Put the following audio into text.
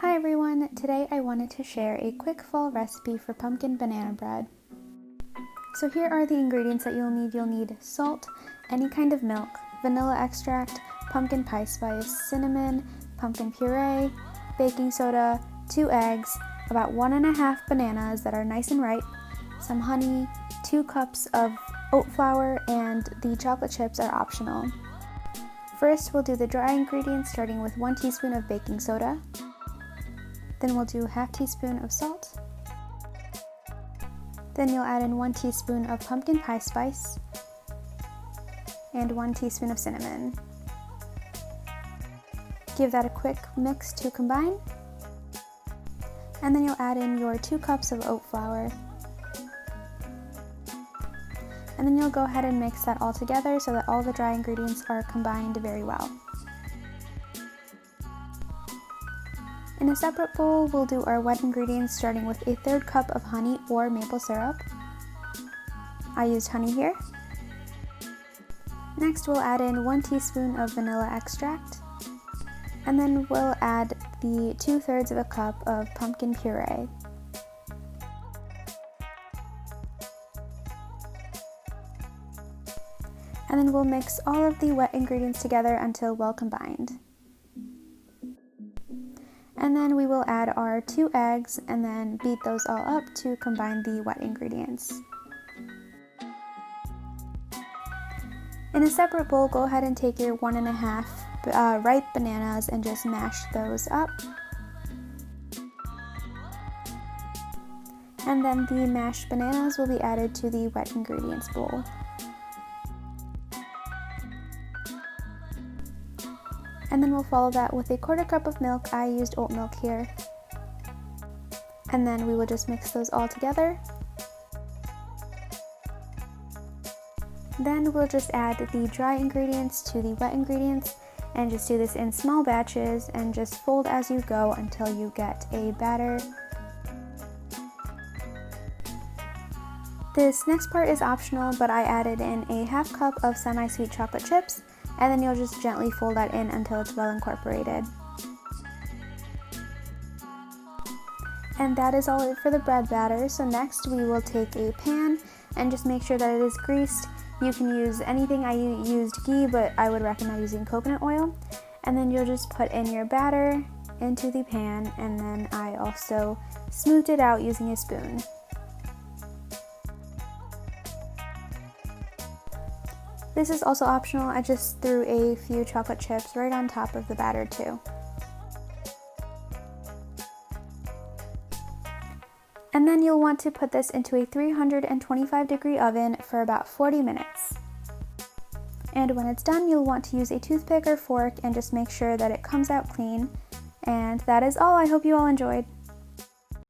Hi everyone, today I wanted to share a quick fall recipe for pumpkin banana bread. So here are the ingredients that you'll need. You'll need salt, any kind of milk, vanilla extract, pumpkin pie spice, cinnamon, pumpkin puree, baking soda, 2 eggs, about 1.5 bananas that are nice and ripe, some honey, 2 cups of oat flour, and the chocolate chips are optional. First, we'll do the dry ingredients starting with 1 teaspoon of baking soda. Then we'll do 1/2 teaspoon of salt. Then you'll add in 1 teaspoon of pumpkin pie spice and 1 teaspoon of cinnamon. Give that a quick mix to combine. And then you'll add in your 2 cups of oat flour. And then you'll go ahead and mix that all together so that all the dry ingredients are combined very well. In a separate bowl, we'll do our wet ingredients starting with a 1/3 cup of honey or maple syrup. I used honey here. Next, we'll add in 1 teaspoon of vanilla extract. And then we'll add the 2/3 of a cup of pumpkin puree. And then we'll mix all of the wet ingredients together until well combined. And then we will add our 2 eggs and then beat those all up to combine the wet ingredients. In a separate bowl, go ahead and take your 1.5 ripe bananas and just mash those up. And then the mashed bananas will be added to the wet ingredients bowl. And then we'll follow that with a 1/4 cup of milk. I used oat milk here. And then we will just mix those all together. Then we'll just add the dry ingredients to the wet ingredients and just do this in small batches and just fold as you go until you get a batter. This next part is optional, but I added in a 1/2 cup of semi-sweet chocolate chips. And then you'll just gently fold that in until it's well incorporated. And that is all it for the bread batter. So next we will take a pan and just make sure that it is greased. You can use anything. I used ghee, but I would recommend using coconut oil. And then you'll just put in your batter into the pan, and then I also smoothed it out using a spoon. This is also optional. I just threw a few chocolate chips right on top of the batter too. And then you'll want to put this into a 325-degree oven for about 40 minutes. And when it's done, you'll want to use a toothpick or fork and just make sure that it comes out clean. And that is all. I hope you all enjoyed.